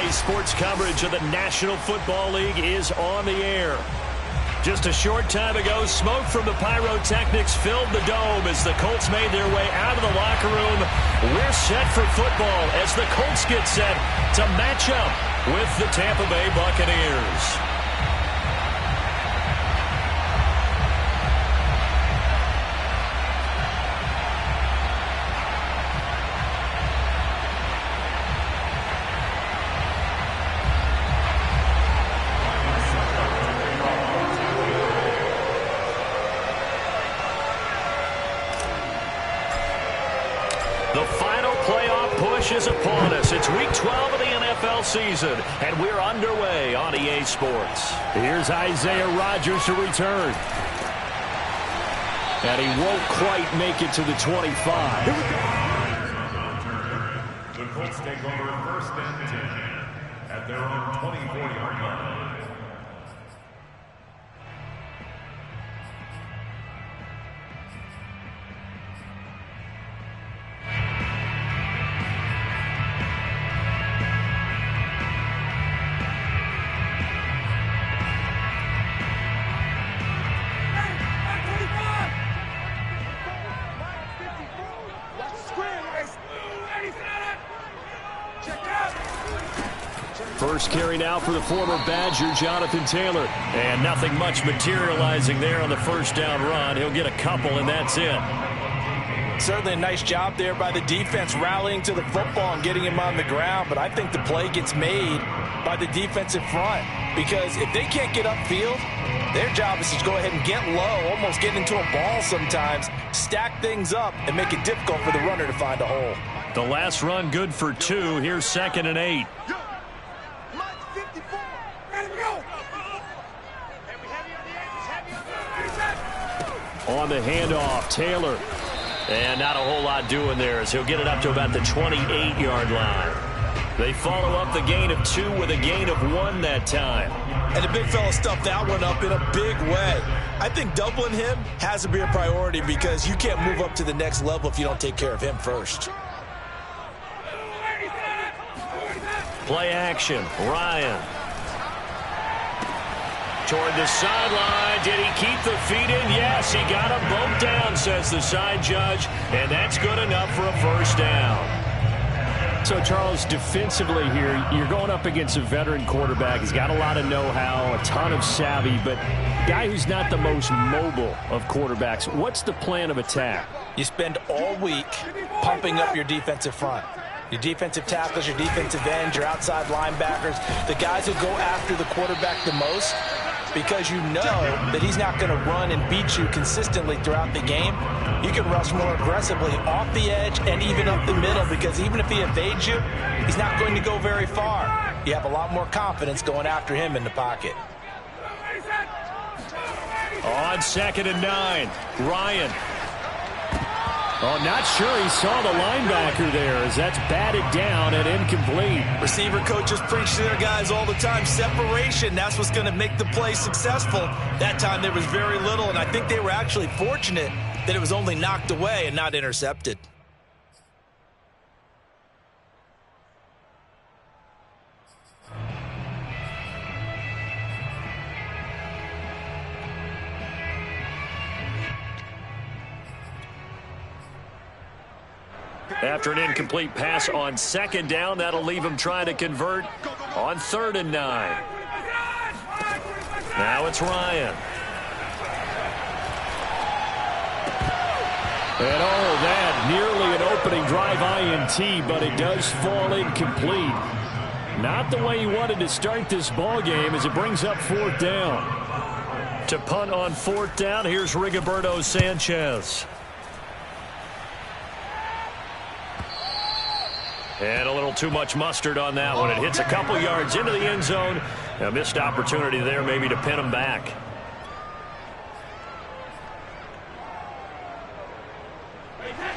EA Sports coverage of the National Football League is on the air. Just a short time ago, smoke from the pyrotechnics filled the dome as the Colts made their way out of the locker room. We're set for football as the Colts get set to match up with the Tampa Bay Buccaneers. The final playoff push is upon us. It's week 12 of the NFL season, and we're underway on EA Sports. Here's Isaiah Rodgers to return. And he won't quite make it to the 25. The Colts take over first and 10 at their own 24-yard line. First carry now for the former Badger, Jonathan Taylor. And nothing much materializing there on the first down run. He'll get a couple, and that's it. Certainly a nice job there by the defense rallying to the football and getting him on the ground. But I think the play gets made by the defensive front. Because if they can't get upfield, their job is to go ahead and get low, almost get into a ball sometimes, stack things up, and make it difficult for the runner to find a hole. The last run good for 2. Here's 2nd and 8. On the handoff, Taylor. And not a whole lot doing there as he'll get it up to about the 28-yard line. They follow up the gain of 2 with a gain of 1 that time. And the big fella stuffed that one up in a big way. I think doubling him has to be a priority because you can't move up to the next level if you don't take care of him first. Play action, Ryan. Toward the sideline. Did he keep the feet in? Yes, he got him bumped down, says the side judge. And that's good enough for a first down. So, Charles, defensively here, you're going up against a veteran quarterback. He's got a lot of know-how, a ton of savvy, but guy who's not the most mobile of quarterbacks. What's the plan of attack? You spend all week pumping up your defensive front. Your defensive tackles, your defensive ends, your outside linebackers, the guys who go after the quarterback the most, because you know that he's not going to run and beat you consistently throughout the game. You can rush more aggressively off the edge and even up the middle, because even if he evades you, he's not going to go very far. You have a lot more confidence going after him in the pocket. On 2nd and 9, Ryan. Oh, not sure he saw the linebacker there as that's batted down and incomplete. Receiver coaches preach to their guys all the time. Separation, that's what's going to make the play successful. That time there was very little, and I think they were actually fortunate that it was only knocked away and not intercepted. After an incomplete pass on 2nd down, that'll leave him trying to convert on 3rd and 9. Now it's Ryan. And oh, that nearly an opening drive INT, but it does fall incomplete. Not the way he wanted to start this ball game as it brings up 4th down. To punt on 4th down, here's Rigoberto Sanchez. And a little too much mustard on that one. It hits a couple yards into the end zone. A missed opportunity there maybe to pin him back.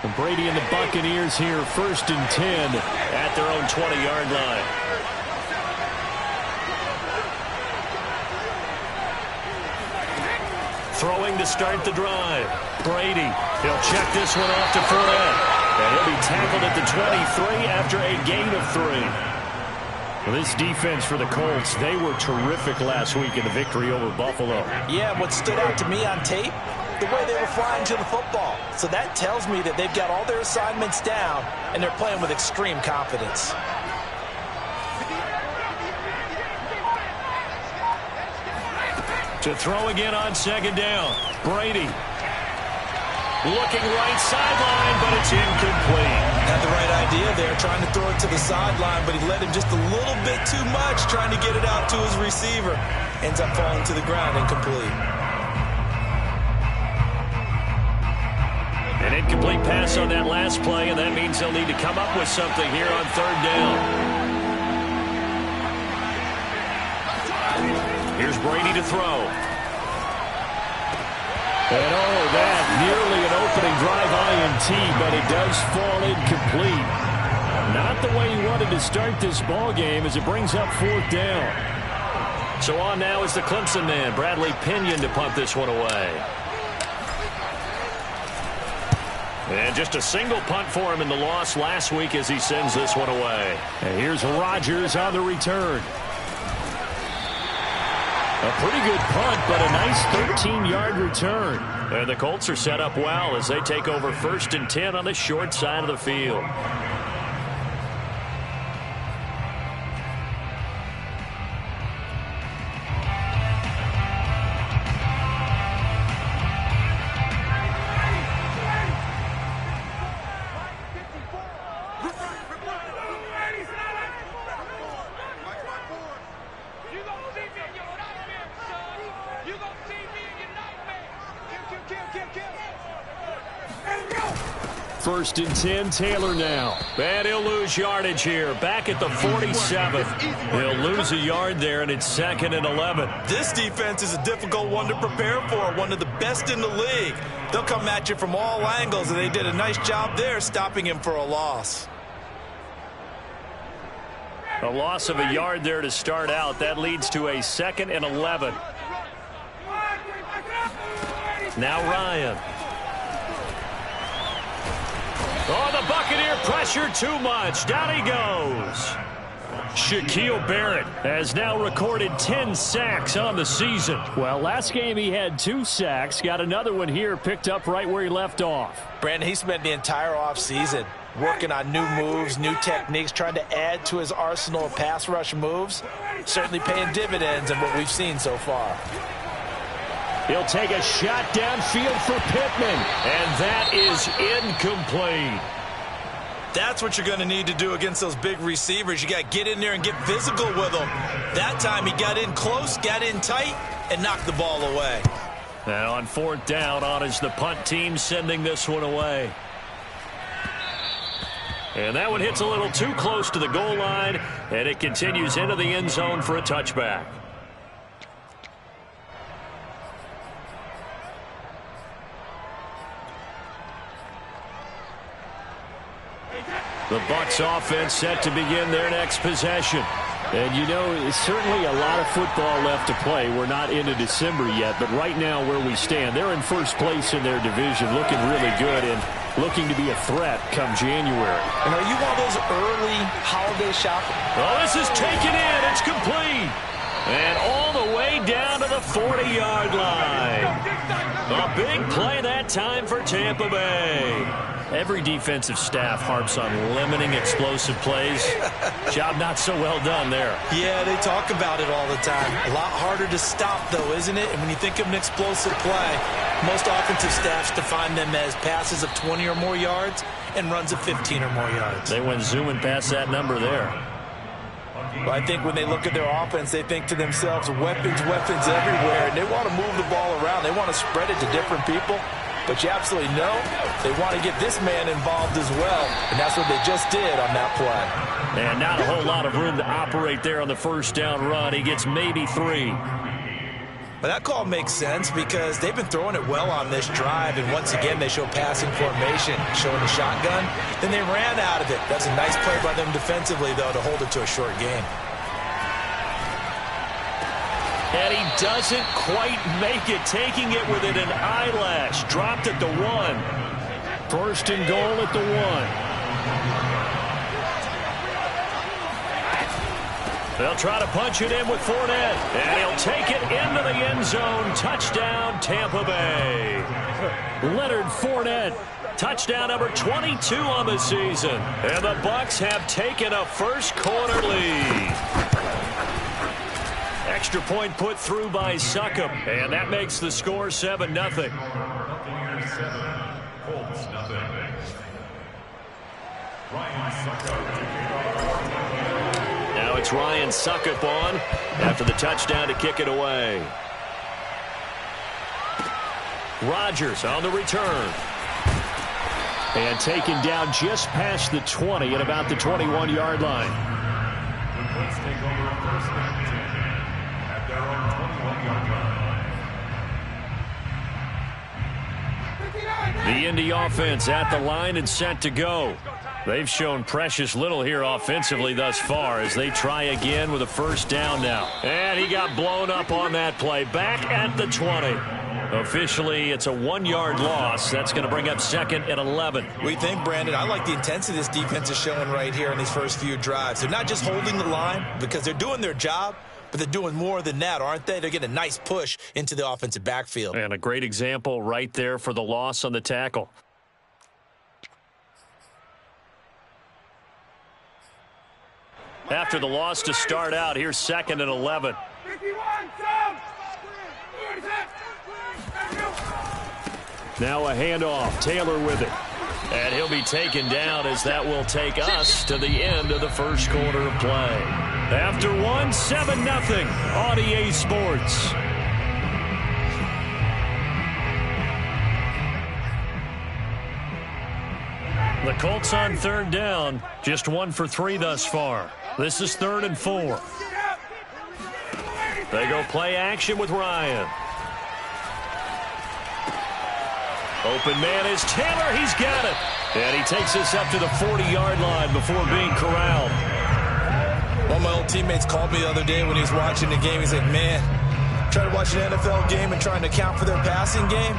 And Brady and the Buccaneers here, 1st and 10 at their own 20-yard line. Throwing to start the drive. Brady, he'll check this one off to Fournette. And he'll be tackled at the 23 after a gain of 3. Well, this defense for the Colts, they were terrific last week in the victory over Buffalo. Yeah, what stood out to me on tape, the way they were flying to the football. So that tells me that they've got all their assignments down, and they're playing with extreme confidence. To throw again on second down. Brady. Looking right sideline, but it's incomplete. Had the right idea there, trying to throw it to the sideline, but he let him just a little bit too much, trying to get it out to his receiver. Ends up falling to the ground, incomplete. An incomplete pass on that last play, and that means they'll need to come up with something here on third down. Here's Brady to throw. And that nearly an opening drive INT, but it does fall incomplete. Not the way he wanted to start this ball game as it brings up fourth down. So on now is the Clemson man, Bradley Pinion, to punt this one away. And just a single punt for him in the loss last week as he sends this one away. And here's Rodgers on the return. A pretty good punt, but a nice 13-yard return. And the Colts are set up well as they take over 1st and 10 on the short side of the field. First and 10, Taylor now. And he'll lose yardage here. Back at the 47. He'll lose a yard there, and it's 2nd and 11. This defense is a difficult one to prepare for, one of the best in the league. They'll come at you from all angles, and they did a nice job there stopping him for a loss. A loss of a yard there to start out. That leads to a 2nd and 11. Now Ryan. Oh, the Buccaneer pressure too much. Down he goes. Shaquille Barrett has now recorded 10 sacks on the season. Well, last game he had 2 sacks. Got another one here picked up right where he left off. Brandon, he spent the entire offseason working on new moves, new techniques, trying to add to his arsenal of pass rush moves. Certainly paying dividends in what we've seen so far. He'll take a shot downfield for Pittman, and that is incomplete. That's what you're going to need to do against those big receivers. You got to get in there and get physical with them. That time he got in close, got in tight, and knocked the ball away. And on 4th down, on is the punt team sending this one away. And that one hits a little too close to the goal line, and it continues into the end zone for a touchback. The Bucs offense set to begin their next possession. And you know, it's certainly a lot of football left to play. We're not into December yet, but right now where we stand, they're in first place in their division, looking really good and looking to be a threat come January. And are you one of those early holiday shopping? Oh, this is taken in. It's complete. And all the way down to the 40-yard line. A big play that time for Tampa Bay. Every defensive staff harps on limiting explosive plays. Job not so well done there. Yeah, they talk about it all the time. A lot harder to stop, though, isn't it? And when you think of an explosive play, most offensive staffs define them as passes of 20 or more yards and runs of 15 or more yards. They went zooming past that number there. Well, I think when they look at their offense, they think to themselves, weapons, weapons everywhere, and they want to move the ball around. They want to spread it to different people. But you absolutely know they want to get this man involved as well, and that's what they just did on that play. And not a whole lot of room to operate there on the 1st down run. He gets maybe 3. But that call makes sense because they've been throwing it well on this drive, and once again they show passing formation, showing the shotgun. Then they ran out of it. That's a nice play by them defensively, though, to hold it to a short game. And he doesn't quite make it, taking it within an eyelash. Dropped at the 1. 1st and goal at the 1. They'll try to punch it in with Fournette, and he'll take it into the end zone. Touchdown, Tampa Bay. Leonard Fournette, touchdown number 22 on the season. And the Bucs have taken a first-quarter lead. Extra point put through by Succop, and that makes the score 7-0. Colts, nothing. Ryan Succop. Now it's Ryan Succop on after the touchdown to kick it away. Rodgers on the return. And taken down just past the 20 at about the 21-yard line. The Colts take over first and 10 at their own 21-yard line. The Indy offense at the line and set to go. They've shown precious little here offensively thus far as they try again with a first down now. And he got blown up on that play. Back at the 20. Officially, it's a 1-yard loss. That's going to bring up 2nd and 11. We think, Brandon, I like the intensity this defense is showing right here in these first few drives. They're not just holding the line because they're doing their job, but they're doing more than that, aren't they? They're getting a nice push into the offensive backfield. And a great example right there for the loss on the tackle. After the loss to start out, here's 2nd and 11. Now a handoff. Taylor with it. And he'll be taken down as that will take us to the end of the first quarter of play. After 7-0 on EA Sports. The Colts on 3rd down. Just 1 for 3 thus far. This is 3rd and 4. They go play action with Ryan. Open man is Taylor. He's got it. And he takes us up to the 40-yard line before being corralled. One of my old teammates called me the other day when he was watching the game. He's like, man, trying to watch an NFL game and trying to account for their passing game,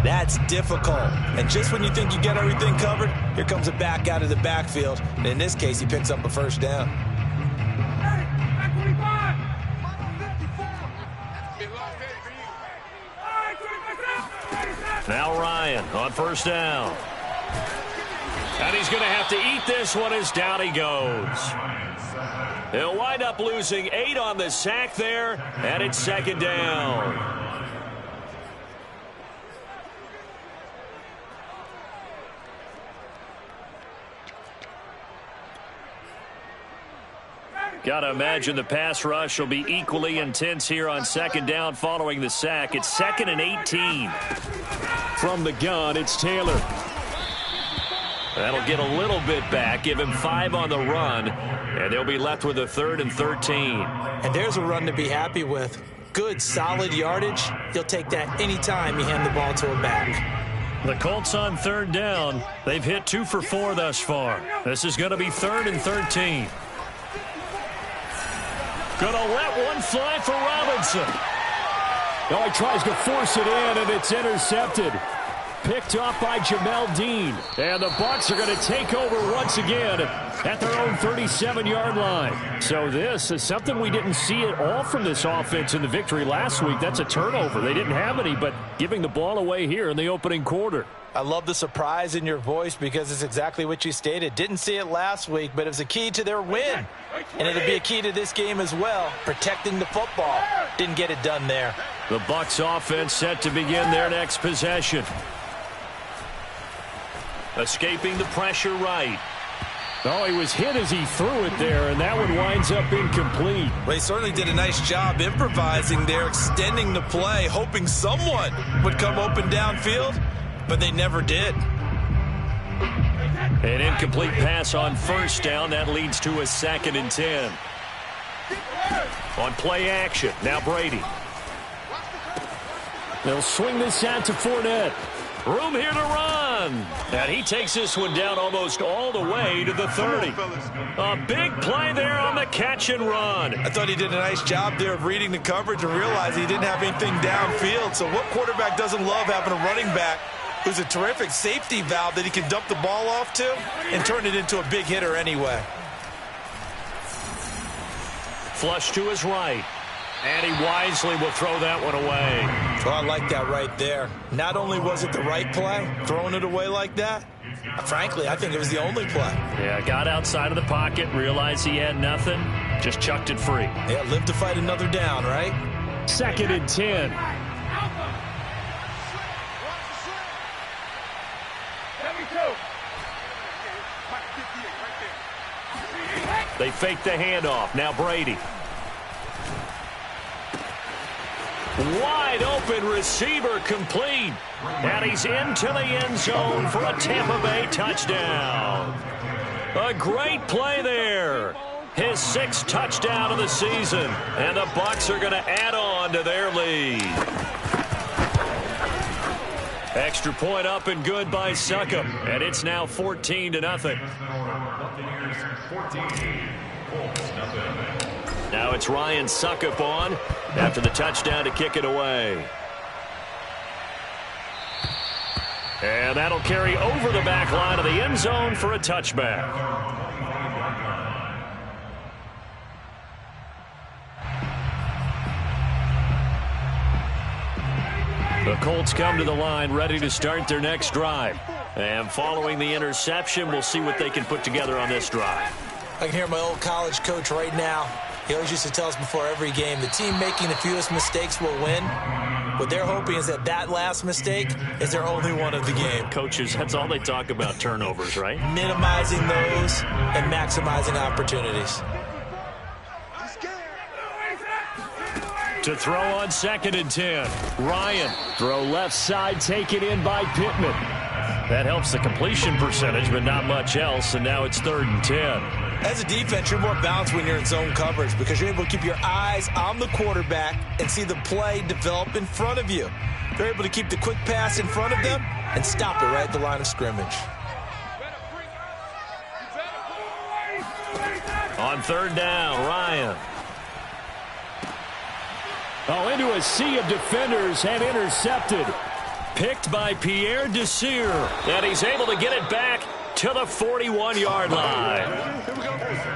that's difficult. And just when you think you get everything covered, here comes a back out of the backfield. And in this case, he picks up a first down. Now Ryan on first down. And he's going to have to eat this one as down he goes. He'll wind up losing 8 on the sack there, and it's 2nd down. Got to imagine the pass rush will be equally intense here on 2nd down following the sack. It's 2nd and 18. From the gun, it's Taylor. That'll get a little bit back, give him 5 on the run, and they'll be left with a 3rd and 13. And there's a run to be happy with. Good, solid yardage. He'll take that anytime you hand the ball to a back. The Colts on 3rd down. They've hit 2 for 4 thus far. This is going to be 3rd and 13. Going to let one fly for Robinson. Now he tries to force it in, and it's intercepted. Picked off by Jamel Dean. And the Bucs are going to take over once again at their own 37-yard line. So this is something we didn't see at all from this offense in the victory last week. That's a turnover. They didn't have any, but giving the ball away here in the opening quarter. I love the surprise in your voice because it's exactly what you stated. Didn't see it last week, but it was a key to their win. And it'll be a key to this game as well, protecting the football. Didn't get it done there. The Bucs offense set to begin their next possession. Escaping the pressure right. Oh, he was hit as he threw it there, and that one winds up incomplete. Well, he certainly did a nice job improvising there, extending the play, hoping someone would come open downfield, but they never did. An incomplete pass on first down. That leads to a 2nd and 10. On play action, now Brady. They'll swing this out to Fournette. Room here to run. And he takes this one down almost all the way to the 30. A big play there on the catch and run. I thought he did a nice job there of reading the coverage and realizing he didn't have anything downfield. So what quarterback doesn't love having a running back who's a terrific safety valve that he can dump the ball off to and turn it into a big hitter anyway? flush to his right. And he wisely will throw that one away. Well, I like that right there. Not only was it the right play, throwing it away like that, frankly, I think it was the only play. Yeah, got outside of the pocket, realized he had nothing, just chucked it free. Yeah, live to fight another down, right? 2nd and 10. They fake the handoff. Now Brady. Wide open receiver complete. And he's into the end zone for a Tampa Bay touchdown. A great play there. His 6th touchdown of the season. And the Bucs are going to add on to their lead. Extra point up and good by Succop. And it's now 14-0. Now it's Ryan Succop on after the touchdown to kick it away. And that'll carry over the back line of the end zone for a touchback. The Colts come to the line ready to start their next drive. And following the interception, we'll see what they can put together on this drive. I can hear my old college coach right now. He always used to tell us before every game, the team making the fewest mistakes will win. What they're hoping is that that last mistake is their only one of the game. Coaches, that's all they talk about, turnovers, right? Minimizing those and maximizing opportunities. To throw on 2nd and 10. Ryan, throw left side, taken in by Pittman. That helps the completion percentage, but not much else, and now it's 3rd and 10. As a defense, you're more balanced when you're in zone coverage because you're able to keep your eyes on the quarterback and see the play develop in front of you. They're able to keep the quick pass in front of them and stop it right at the line of scrimmage. On 3rd down, Ryan. Oh, into a sea of defenders and intercepted. Picked by Pierre Desir. And he's able to get it back to the 41-yard line.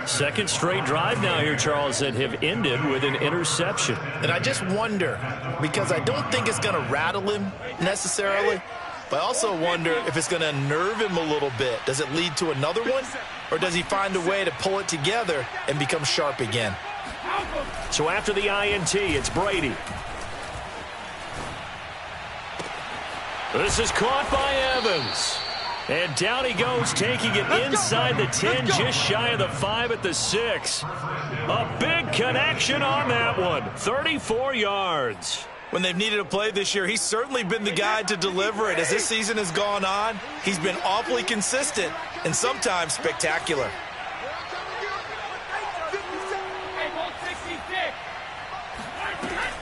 2nd straight drive now here, Charles, that have ended with an interception. And I just wonder, because I don't think it's going to rattle him necessarily, but I also wonder if it's going to nerve him a little bit. Does it lead to another one, or does he find a way to pull it together and become sharp again? So after the INT, it's Brady. This is caught by Evans. And down he goes, taking it inside the 10, just shy of the 5 at the 6. A big connection on that one. 34 yards. When they've needed a play this year, he's certainly been the guy to deliver it. As this season has gone on, he's been awfully consistent and sometimes spectacular.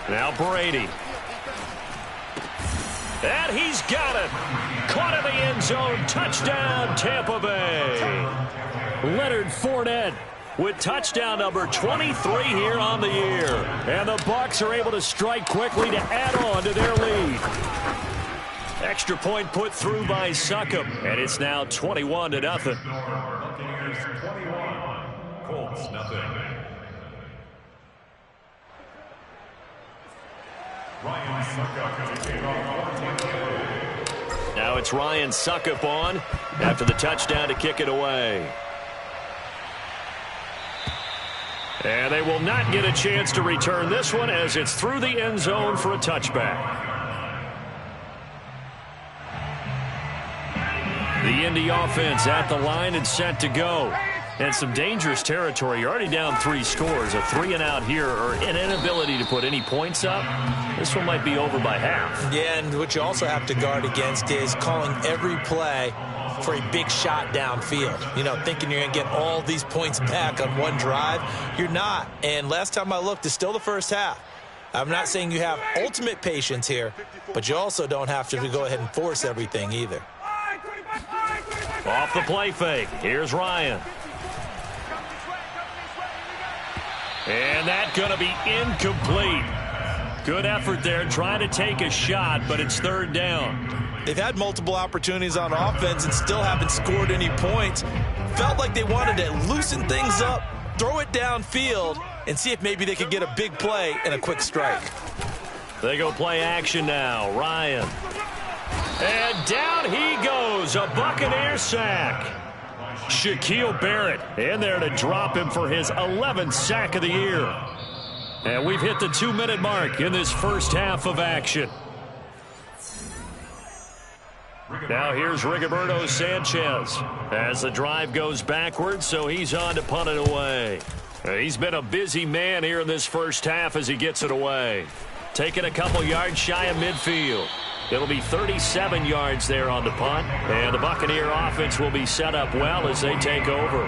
Now Brady. And he's got it. Caught in the end zone. Touchdown, Tampa Bay. Leonard Fournette with touchdown number 23 here on the year. And the Bucs are able to strike quickly to add on to their lead. Extra point put through by Succop. And it's now 21-0. Buccaneers 21, Colts nothing. Ryan Succop to take off 14 plays. Now it's Ryan Succop on after the touchdown to kick it away. And they will not get a chance to return this one as it's through the end zone for a touchback. The Indy offense at the line and set to go. And some dangerous territory. You're already down 3 scores. A 3 and out here, or an inability to put any points up. This one might be over by half. Yeah, and what you also have to guard against is calling every play for a big shot downfield. You know, thinking you're going to get all these points back on one drive. You're not. And last time I looked, it's still the first half. I'm not saying you have ultimate patience here, but you also don't have to go ahead and force everything either. Off the play fake. Here's Ryan. And that's going to be incomplete. Good effort there trying to take a shot, but it's 3rd down. They've had multiple opportunities on offense and still haven't scored any points. Felt like they wanted to loosen things up, throw it downfield, and see if maybe they can get a big play and a quick strike. They go play action now. Ryan. And down he goes. A Buccaneer sack. Shaquille Barrett in there to drop him for his 11th sack of the year. And we've hit the 2-minute mark in this first half of action. Now here's Rigoberto Sanchez as the drive goes backwards, so he's on to punt it away. He's been a busy man here in this first half as he gets it away. Taking a couple yards shy of midfield. It'll be 37 yards there on the punt, and the Buccaneer offense will be set up well as they take over.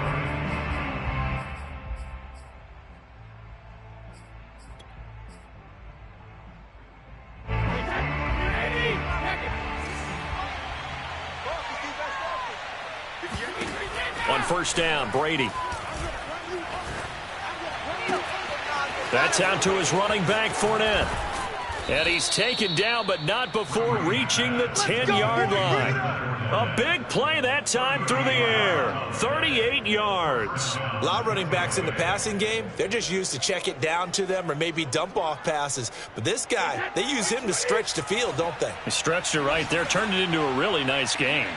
On first down, Brady. That's out to his running back, Fournette. And he's taken down, but not before reaching the 10-yard line. A big play that time through the air. 38 yards. A lot of running backs in the passing game, they're just used to check it down to them or maybe dump off passes. But this guy, they use him to stretch the field, don't they? He stretched it right there, turned it into a really nice game.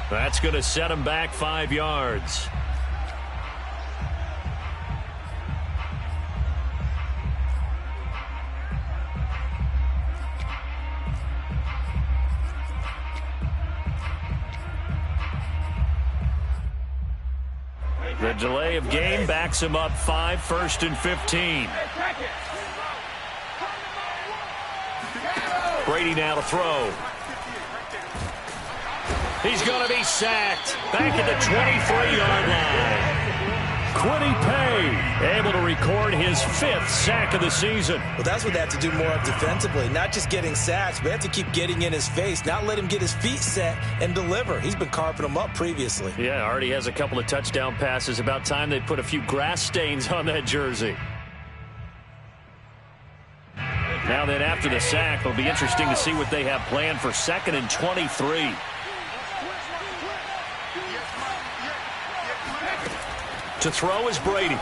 That's going to set him back 5 yards. The delay of game backs him up 5, 1st and 15. Brady now to throw. He's going to be sacked back at the 23-yard line. Quiddy Pay able to record his 5th sack of the season. Well, that's what they have to do more of defensively. Not just getting sacks, but they have to keep getting in his face, not let him get his feet set and deliver. He's been carving them up previously. Yeah, already has a couple of touchdown passes. About time they put a few grass stains on that jersey. Now then, after the sack, it'll be interesting to see what they have planned for 2nd and 23. To throw is Brady.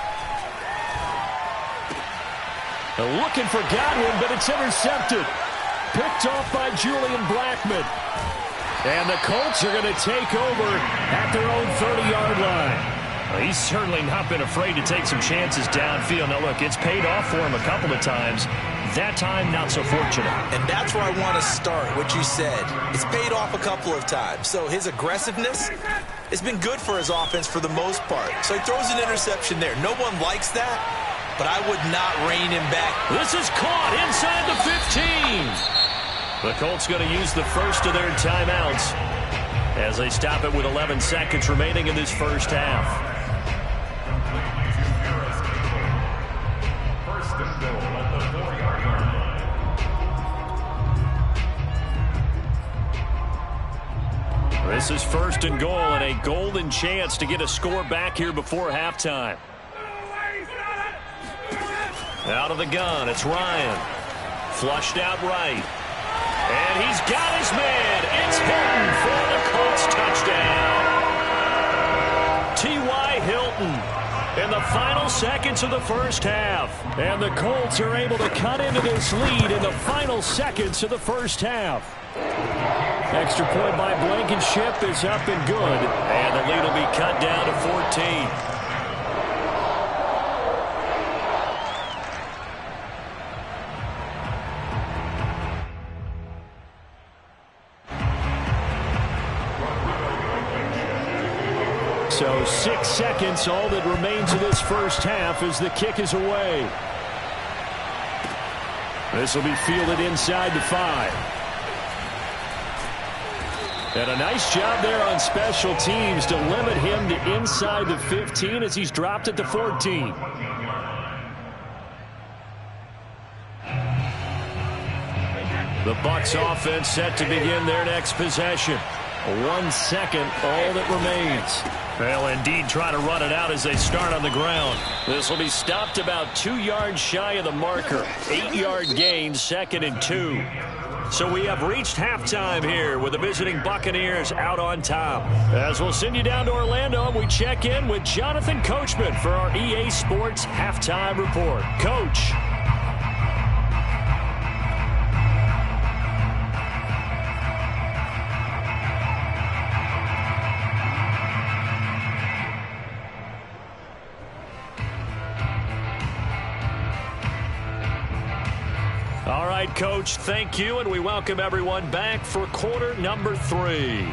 Looking for Godwin, but it's intercepted. Picked off by Julian Blackmon. And the Colts are going to take over at their own 30-yard line. Well, he's certainly not been afraid to take some chances downfield. Now, look, it's paid off for him a couple of times. That time, not so fortunate. And that's where I want to start, what you said. It's paid off a couple of times. So his aggressiveness has been good for his offense for the most part. So he throws an interception there. No one likes that, but I would not rein him back. This is caught inside the 15. The Colts going to use the first of their timeouts as they stop it with 11 seconds remaining in this first half. First and goal at the 4-yard line. This is 1st and goal and a golden chance to get a score back here before halftime. Out of the gun, it's Ryan. Flushed out right. And he's got his man. It's Hilton for the Colts touchdown. T.Y. Hilton in the final seconds of the first half. And the Colts are able to cut into this lead in the final seconds of the first half. Extra point by Blankenship is up and good. And the lead will be cut down to 14. So 6 seconds, all that remains of this first half as the kick is away. This will be fielded inside the 5. And a nice job there on special teams to limit him to inside the 15 as he's dropped at the 14. The Bucs offense set to begin their next possession. 1 second, all that remains. They'll indeed try to run it out as they start on the ground. This will be stopped about 2 yards shy of the marker. 8-yard gain, 2nd and 2. So we have reached halftime here with the visiting Buccaneers out on top. As we'll send you down to Orlando, we check in with Jonathan Coachman for our EA Sports Halftime Report. Coach. All right, Coach, thank you, and we welcome everyone back for quarter number 3.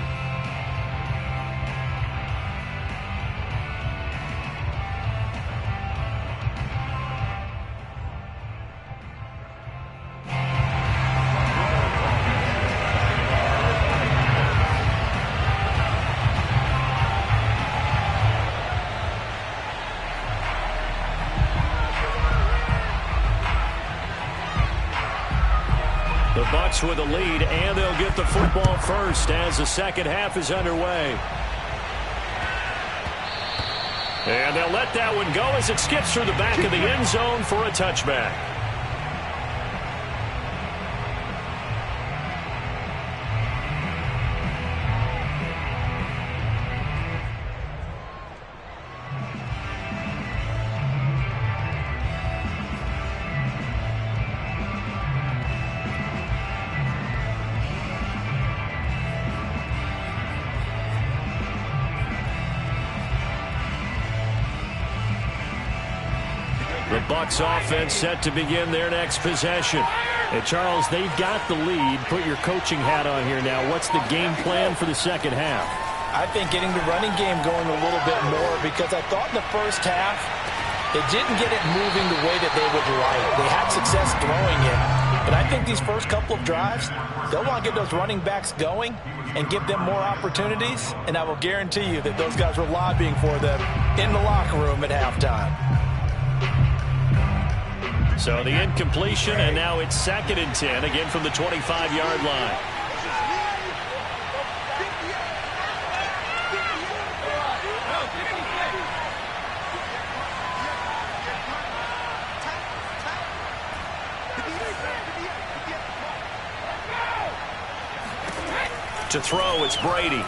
The Bucs with a lead, and they'll get the football first as the second half is underway. And they'll let that one go as it skips through the back of the end zone for a touchback. The Bucs offense set to begin their next possession. And Charles, they've got the lead. Put your coaching hat on here now. What's the game plan for the second half? I think getting the running game going a little bit more, because I thought in the first half they didn't get it moving the way that they would like. They had success throwing it. But I think these first couple of drives, they'll want to get those running backs going and give them more opportunities. And I will guarantee you that those guys were lobbying for them in the locker room at halftime. So the incompletion, and now it's 2nd and 10, again from the 25-yard line. To throw, it's Brady.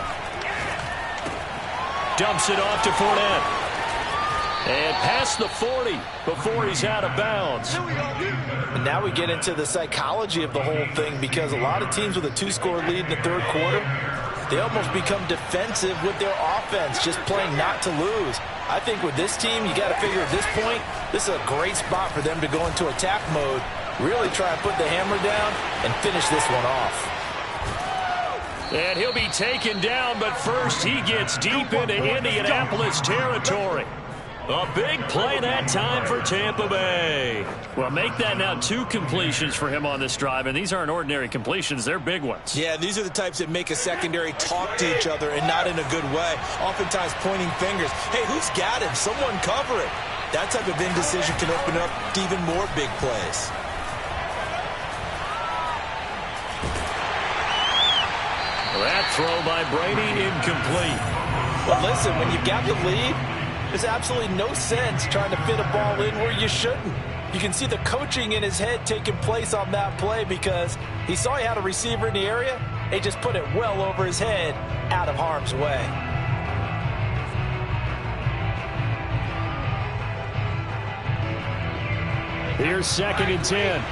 Dumps it off to Fournette. And past the 40 before he's out of bounds. And now we get into the psychology of the whole thing, because a lot of teams with a 2-score lead in the third quarter, they almost become defensive with their offense, just playing not to lose. I think with this team, you got to figure at this point, this is a great spot for them to go into attack mode, really try and put the hammer down and finish this one off. And he'll be taken down, but first he gets deep into Indianapolis territory. A big play that time for Tampa Bay. Well, make that now 2 completions for him on this drive, and these aren't ordinary completions. They're big ones. Yeah, these are the types that make a secondary talk to each other, and not in a good way. Oftentimes pointing fingers. Hey, who's got him? Someone cover it. That type of indecision can open up even more big plays. That throw by Brady incomplete. But listen, when you've got the lead, there's absolutely no sense trying to fit a ball in where you shouldn't. You can see the coaching in his head taking place on that play, because he saw he had a receiver in the area. He just put it well over his head, out of harm's way. Here's 2nd and 10.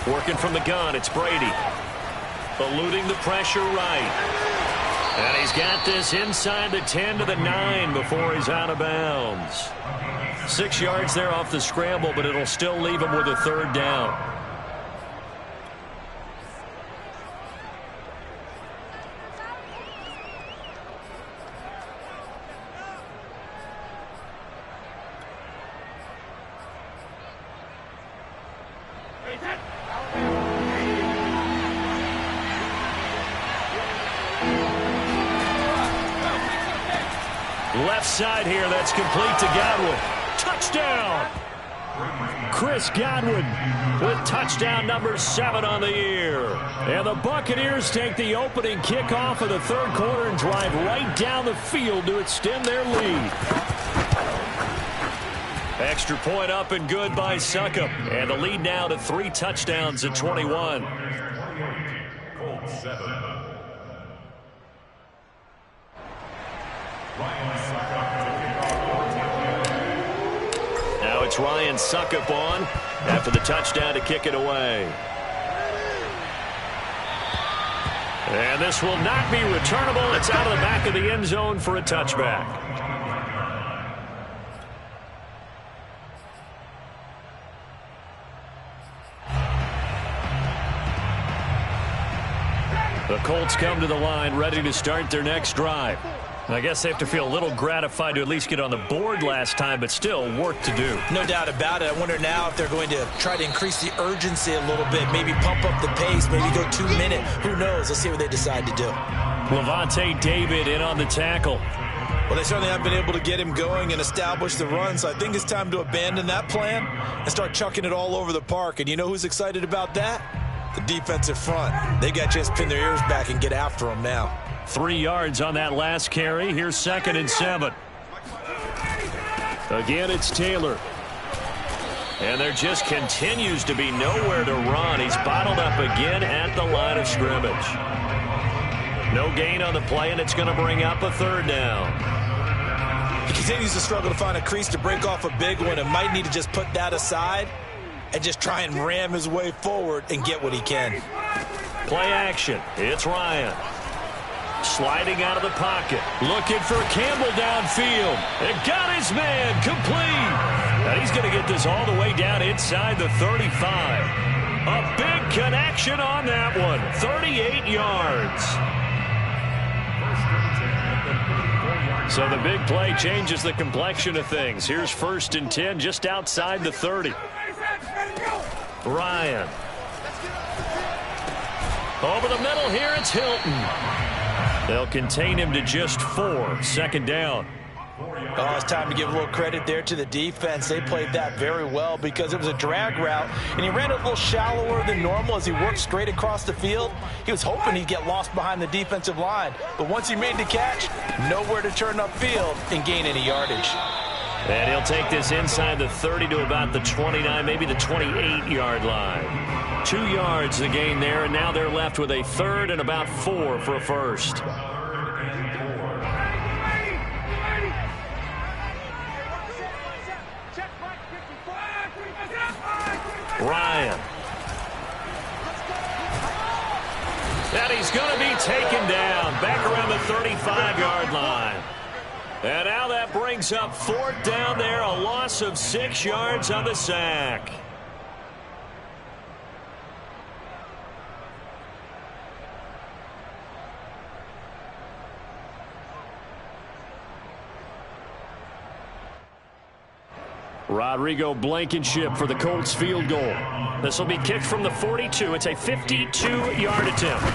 Working from the gun, it's Brady. Eluding the pressure right. And he's got this inside the 10 to the 9 before he's out of bounds. 6 yards there off the scramble, but it'll still leave him with a 3rd down. Left side here, that's complete to Godwin. Touchdown! Chris Godwin with touchdown number 7 on the year. And the Buccaneers take the opening kickoff of the third quarter and drive right down the field to extend their lead. Extra point up and good by Succop. And the lead now to 3 touchdowns at 21. Colts 7. Now it's Ryan Succop on after the touchdown to kick it away. And this will not be returnable. It's out of the back of the end zone for a touchback. The Colts come to the line ready to start their next drive. I guess they have to feel a little gratified to at least get on the board last time, but still work to do. No doubt about it. I wonder now if they're going to try to increase the urgency a little bit, maybe pump up the pace, maybe go 2 minute. Who knows? Let's see what they decide to do. Levante David in on the tackle. Well, they certainly haven't been able to get him going and establish the run, so I think it's time to abandon that plan and start chucking it all over the park. And you know who's excited about that? The defensive front. They got a chance to pin their ears back and get after him now. 3 yards on that last carry. Here's 2nd and 7. Again, it's Taylor. And there just continues to be nowhere to run. He's bottled up again at the line of scrimmage. No gain on the play, and it's going to bring up a 3rd down. He continues to struggle to find a crease to break off a big one and might need to just put that aside and just try and ram his way forward and get what he can. Play action. It's Ryan. Sliding out of the pocket. Looking for Campbell downfield. And got his man complete. And he's going to get this all the way down inside the 35. A big connection on that one. 38 yards. So the big play changes the complexion of things. Here's 1st and 10 just outside the 30. Ryan. Over the middle here, it's Hilton. They'll contain him to just 4. 2nd down. Oh, it's time to give a little credit there to the defense. They played that very well because it was a drag route, and he ran it a little shallower than normal as he worked straight across the field. He was hoping he'd get lost behind the defensive line, but once he made the catch, nowhere to turn upfield and gain any yardage. And he'll take this inside the 30 to about the 29, maybe the 28-yard line. 2 yards the gain there, and now they're left with a 3rd and about 4 for a 1st. Ryan. And he's going to be taken down back around the 35-yard line. And now that brings up 4th down there, a loss of 6 yards on the sack. Rodrigo Blankenship for the Colts field goal. This will be kicked from the 42. It's a 52-yard attempt.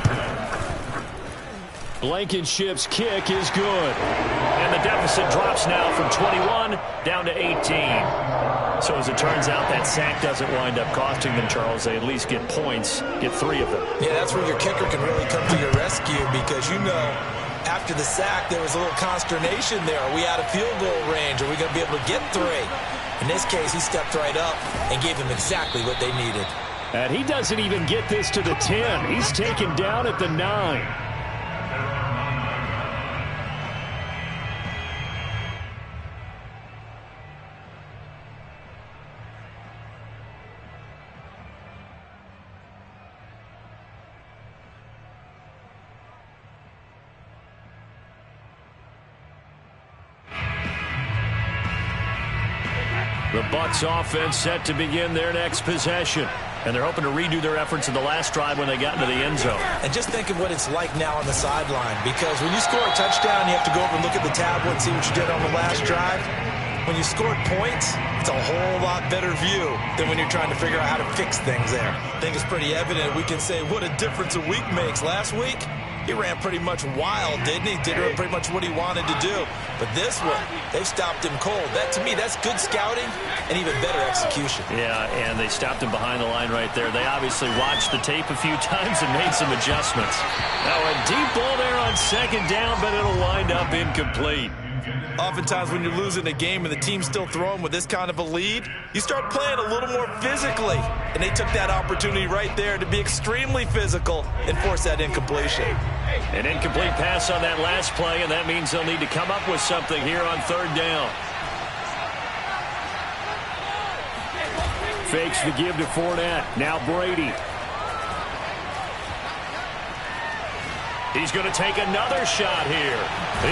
Blankenship's kick is good. And the deficit drops now from 21 down to 18. So as it turns out, that sack doesn't wind up costing them, Charles. They at least get points, get 3 of them. Yeah, that's where your kicker can really come to your rescue because, you know, after the sack, there was a little consternation there. Are we out of field goal range? Are we going to be able to get 3? In this case, he stepped right up and gave them exactly what they needed. And he doesn't even get this to the 10. He's taken down at the 9. The Bucs offense set to begin their next possession. And they're hoping to redo their efforts in the last drive when they got into the end zone. And just think of what it's like now on the sideline. Because when you score a touchdown, you have to go over and look at the tablet and see what you did on the last drive. When you scored points, it's a whole lot better view than when you're trying to figure out how to fix things there. I think it's pretty evident we can say what a difference a week makes. Last week, He ran pretty much wild, didn't he? Did pretty much what he wanted to do. But this one, they stopped him cold. That, to me, that's good scouting and even better execution. Yeah, and they stopped him behind the line right there. They obviously watched the tape a few times and made some adjustments. Now a deep ball there on second down, but it'll wind up incomplete. Oftentimes when you're losing a game and the team's still throwing with this kind of a lead, you start playing a little more physically. And they took that opportunity right there to be extremely physical and force that incompletion. An incomplete pass on that last play, and that means they'll need to come up with something here on third down. Fakes the give to Fournette. Now Brady. He's going to take another shot here.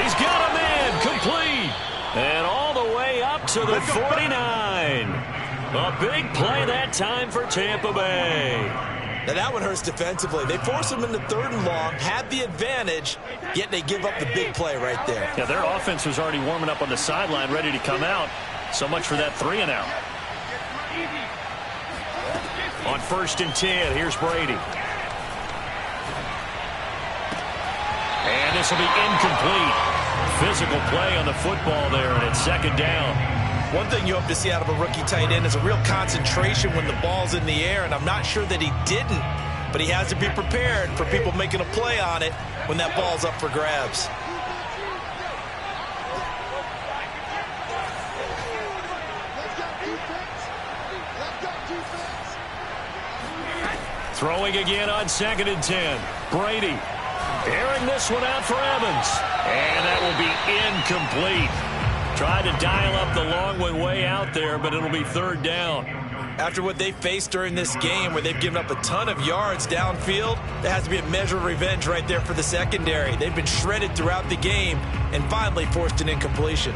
He's got a man complete. And all the way up to the 49. A big play that time for Tampa Bay. Now that one hurts defensively. They force him into third and long, have the advantage, yet they give up the big play right there. Yeah, their offense was already warming up on the sideline, ready to come out. So much for that 3 and out. On 1st and 10, here's Brady. And this will be incomplete. Physical play on the football there, and it's second down. One thing you hope to see out of a rookie tight end is a real concentration when the ball's in the air, and I'm not sure that he didn't, but he has to be prepared for people making a play on it when that ball's up for grabs. Throwing again on 2nd and 10. Brady. Airing this one out for Evans. And that will be incomplete. Tried to dial up the long one way out there, but it'll be third down. After what they faced during this game where they've given up a ton of yards downfield, there has to be a measure of revenge right there for the secondary. They've been shredded throughout the game and finally forced an incompletion.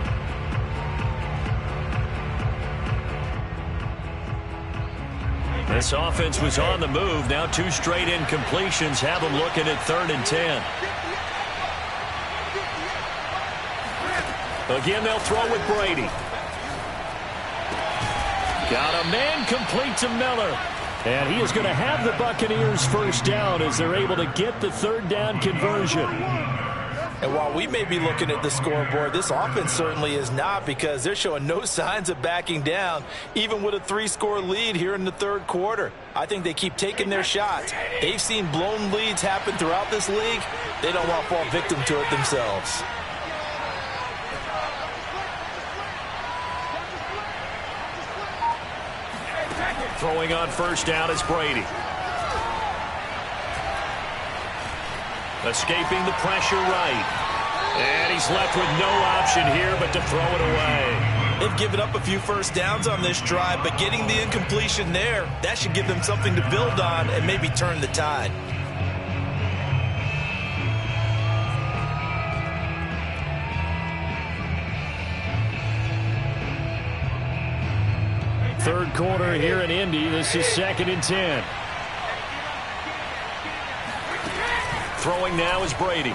This offense was on the move. Now 2 straight incompletions have them looking at 3rd and 10. Again, they'll throw with Brady. Got a man complete to Miller. And he is going to have the Buccaneers first down as they're able to get the 3rd down conversion. And while we may be looking at the scoreboard, this offense certainly is not, because they're showing no signs of backing down, even with a 3-score lead here in the 3rd quarter. I think they keep taking their shots. They've seen blown leads happen throughout this league. They don't want to fall victim to it themselves. Throwing on 1st down is Brady. Escaping the pressure right. And he's left with no option here but to throw it away. They've given up a few first downs on this drive, but getting the incompletion there, that should give them something to build on and maybe turn the tide. Third quarter here in Indy. This is 2nd and 10. Throwing now is Brady.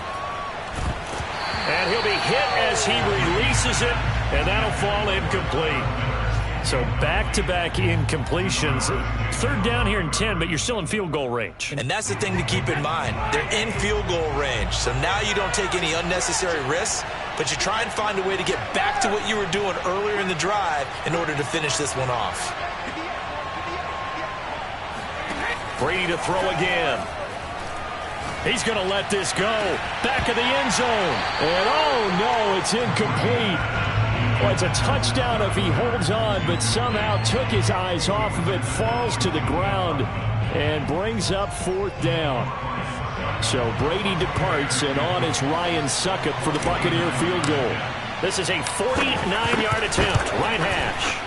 And he'll be hit as he releases it, and that'll fall incomplete. So back-to-back incompletions. 3rd down here in 10, but you're still in field goal range. And that's the thing to keep in mind. They're in field goal range. So now you don't take any unnecessary risks, but you try and find a way to get back to what you were doing earlier in the drive in order to finish this one off. Brady to throw again. He's going to let this go. Back of the end zone. And oh no, it's incomplete. Well, it's a touchdown if he holds on, but somehow took his eyes off of it, falls to the ground, and brings up 4th down. So Brady departs, and on is Ryan Succop for the Buccaneer field goal. This is a 49-yard attempt, right hash.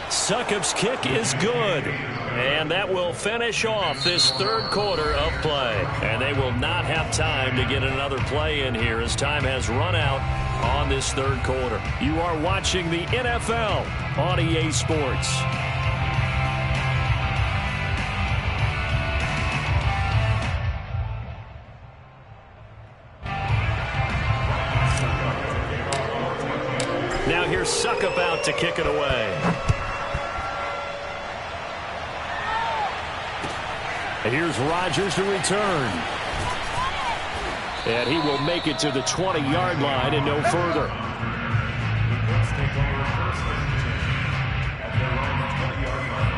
Succop's kick is good. And that will finish off this 3rd quarter of play. And they will not have time to get another play in here as time has run out on this 3rd quarter. You are watching the NFL on EA Sports. Now here's Succop out to kick it away. Here's Rodgers to return. And he will make it to the 20-yard line and no further. Let's take over first and 10 at their own 20-yard line.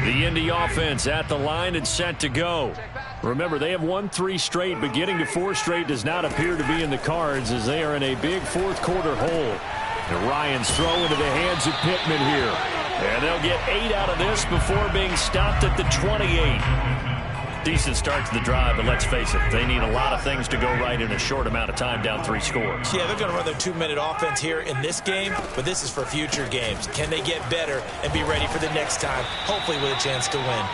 The Indy offense at the line and set to go. Remember, they have won 3 straight, but getting to 4 straight does not appear to be in the cards as they are in a big fourth-quarter hole. And Ryan's throw into the hands of Pittman here. And they'll get 8 out of this before being stopped at the 28. Decent start to the drive, but let's face it, they need a lot of things to go right in a short amount of time, down 3 scores. Yeah, they're going to run their 2-minute offense here in this game, but this is for future games. Can they get better and be ready for the next time, hopefully with a chance to win?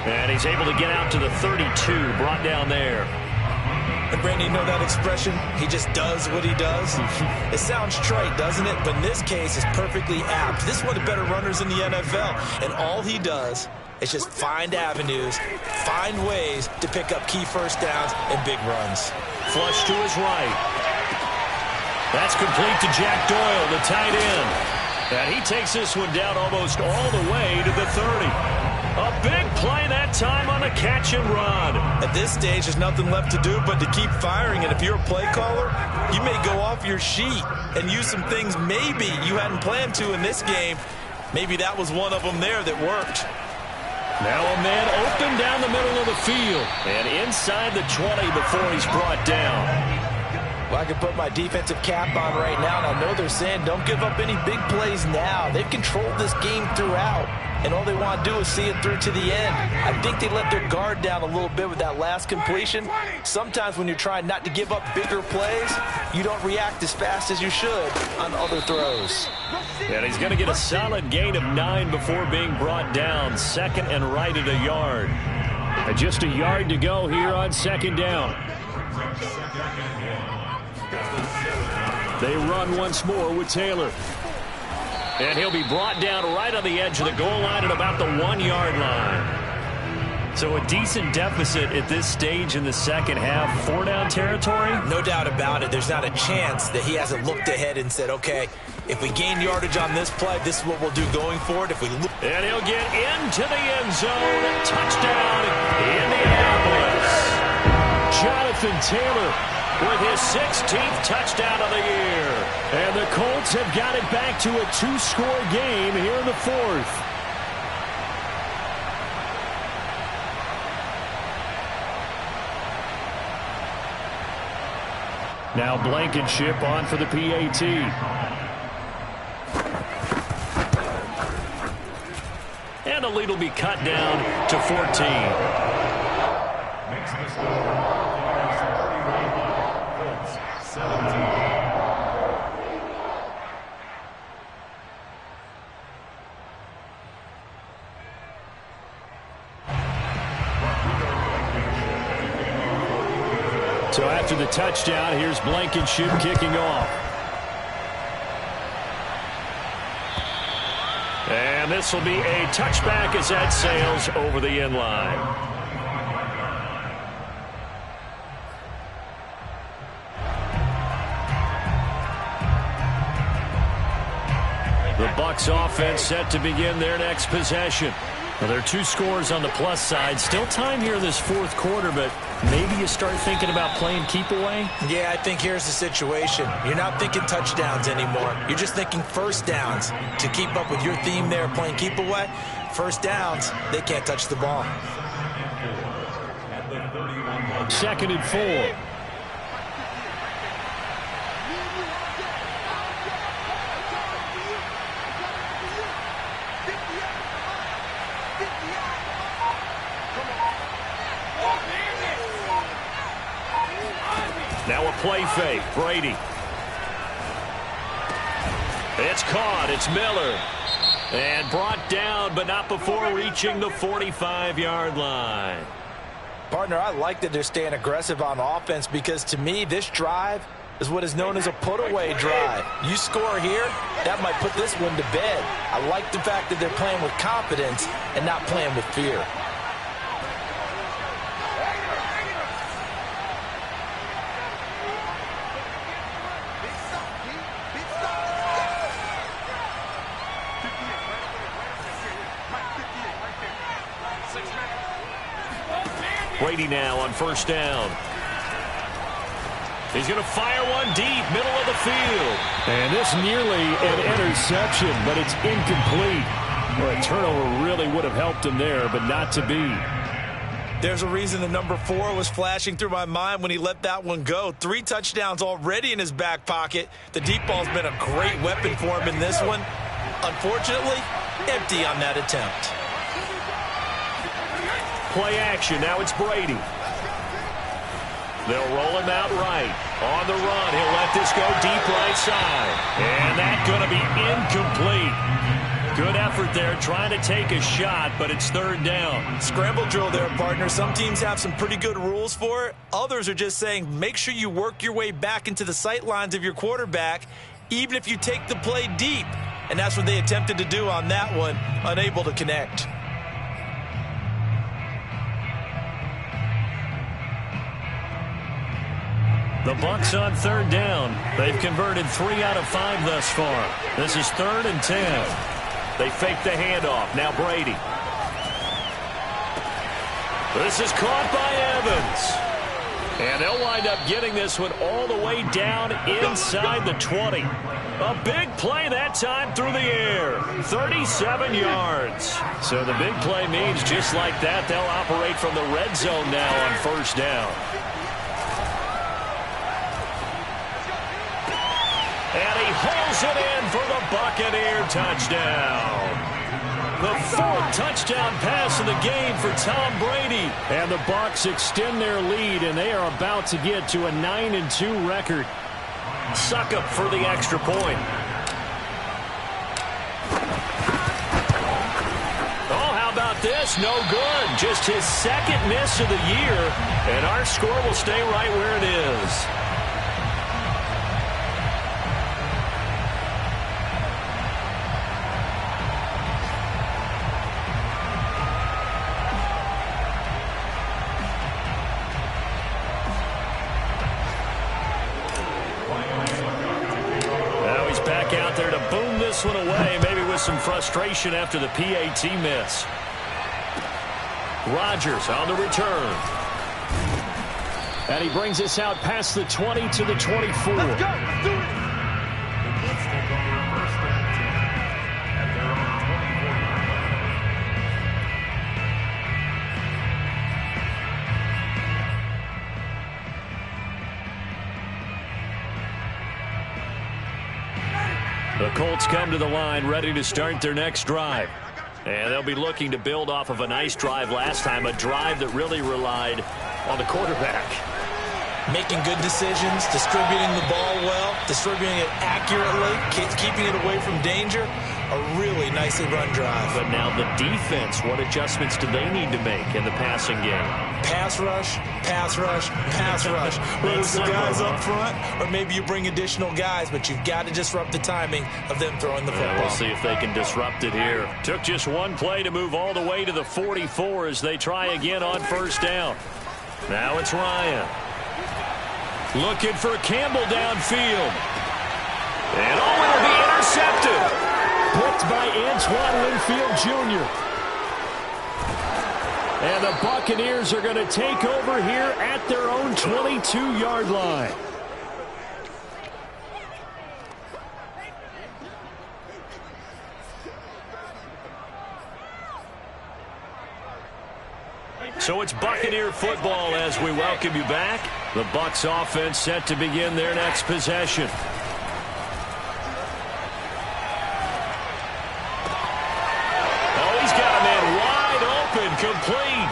And he's able to get out to the 32, brought down there. And Brandon, you know that expression? He just does what he does? It sounds trite, doesn't it? But in this case, it's perfectly apt. This is one of the better runners in the NFL, and all he does is just find avenues, find ways to pick up key first downs and big runs. Flush to his right. That's complete to Jack Doyle, the tight end. And he takes this one down almost all the way to the 30. A big play that time on a catch and run. At this stage, there's nothing left to do but to keep firing. And if you're a play caller, you may go off your sheet and use some things maybe you hadn't planned to in this game. Maybe that was one of them there that worked. Now a man open down the middle of the field and inside the 20 before he's brought down. Well, I can put my defensive cap on right now, and I know they're saying don't give up any big plays now. They've controlled this game throughout, and all they want to do is see it through to the end. I think they let their guard down a little bit with that last completion. Sometimes when you're trying not to give up bigger plays, you don't react as fast as you should on other throws. And he's going to get a solid gain of 9 before being brought down. Second and right at a yard. And just a yard to go here on second down. They run once more with Taylor. And he'll be brought down right on the edge of the goal line at about the 1-yard line. So a decent deficit at this stage in the second half. 4-down territory? No doubt about it. There's not a chance that he hasn't looked ahead and said, okay, if we gain yardage on this play, this is what we'll do going forward. If we look, and he'll get into the end zone. Touchdown, Indianapolis. Jonathan Taylor with his 16th touchdown of the year. And the Colts have got it back to a 2-score game here in the 4th. Now Blankenship on for the PAT. And the lead will be cut down to 14. Makes the score. Colts 17. So after the touchdown, here's Blankenship kicking off. And this will be a touchback as that sails over the end line. The Bucs offense set to begin their next possession. Well, there are 2 scores on the plus side. Still time here in this 4th quarter, but maybe you start thinking about playing keep away? Yeah, I think here's the situation. You're not thinking touchdowns anymore. You're just thinking first downs. To keep up with your theme there, playing keep away, first downs, they can't touch the ball. 2nd and 4. Now a play fake. Brady. It's caught. It's Miller. And brought down, but not before reaching the 45-yard line. Partner, I like that they're staying aggressive on offense because to me, this drive is what is known as a put-away drive. You score here, that might put this one to bed. I like the fact that they're playing with confidence and not playing with fear. Brady now on first down. He's going to fire one deep, middle of the field. And this nearly an interception, but it's incomplete. Well, a turnover really would have helped him there, but not to be. There's a reason the number 4 was flashing through my mind when he let that one go. 3 touchdowns already in his back pocket. The deep ball's been a great weapon for him in this one. Unfortunately, empty on that attempt. Play action. Now it's Brady. They'll roll him out right. On the run, he'll let this go deep right side. And that's going to be incomplete. Good effort there trying to take a shot, but it's third down. Scramble drill there, partner. Some teams have some pretty good rules for it. Others are just saying make sure you work your way back into the sight lines of your quarterback, even if you take the play deep. And that's what they attempted to do on that one, unable to connect. The Bucs on third down. They've converted 3 out of 5 thus far. This is 3rd and 10. They fake the handoff. Now Brady. This is caught by Evans. And they'll wind up getting this one all the way down inside the 20. A big play that time through the air. 37 yards. So the big play means just like that, they'll operate from the red zone now on first down. And he holds it in for the Buccaneer touchdown. The 4th touchdown pass of the game for Tom Brady. And the Bucs extend their lead, and they are about to get to a 9-2 record. Succop for the extra point. Oh, how about this? No good. Just his 2nd miss of the year, and our score will stay right where it is. Out there to boom this one away, maybe with some frustration after the PAT miss. Rodgers on the return. And he brings us out past the 20 to the 24. Let's go. Let's do it. Let's take over first and 10 at their own 24-yard The Colts come to the line ready to start their next drive. And they'll be looking to build off of a nice drive last time, a drive that really relied on the quarterback. Making good decisions, distributing the ball well, distributing it accurately, keeping it away from danger. A really nicely run drive. But now the defense, what adjustments do they need to make in the passing game? Pass rush, pass rush, pass rush. Whether it's the guys up front or maybe you bring additional guys, but you've got to disrupt the timing of them throwing the football. We'll see if they can disrupt it here. Took just one play to move all the way to the 44 as they try again on first down. Now it's Ryan. Looking for Campbell downfield. And it'll be intercepted. Picked by Antoine Winfield Jr. And the Buccaneers are going to take over here at their own 22-yard line. So it's Buccaneer football as we welcome you back. The Bucs offense set to begin their next possession. Oh, he's got a man wide open, complete.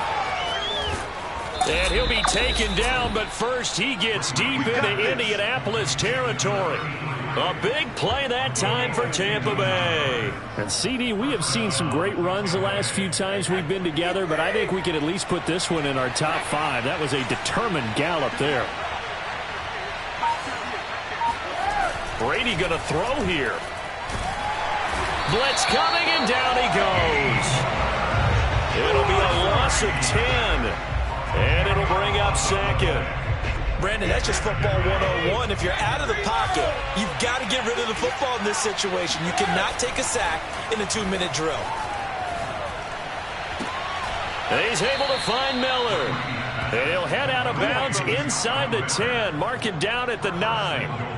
And he'll be taken down, but first he gets deep into Indianapolis territory. A big play that time for Tampa Bay. And CD, we have seen some great runs the last few times we've been together, but I think we could at least put this one in our top 5. That was a determined gallop there. Brady going to throw here? Blitz coming, and down he goes. It'll be a loss of 10. And it'll bring up second. Brandon, that's just football 101. If you're out of the pocket, you've got to get rid of the football in this situation. You cannot take a sack in a 2-minute drill. He's able to find Miller. And he'll head out of bounds inside the 10. Mark him down at the 9.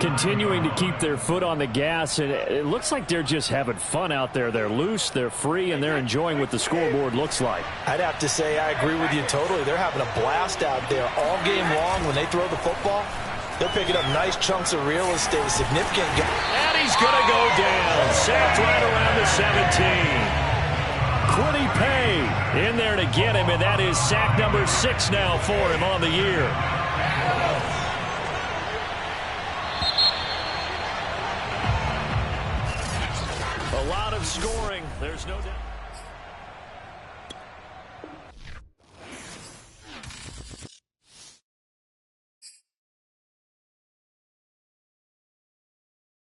Continuing to keep their foot on the gas, and it looks like they're just having fun out there. They're loose, they're free, and they're enjoying what the scoreboard looks like. I'd have to say I agree with you totally. They're having a blast out there all game long. When they throw the football, they're picking up nice chunks of real estate, significant. And he's going to go down. Sacked right around the 17. Quiddy Pay in there to get him, and that is sack number 6 now for him on the year. A lot of scoring. There's no doubt.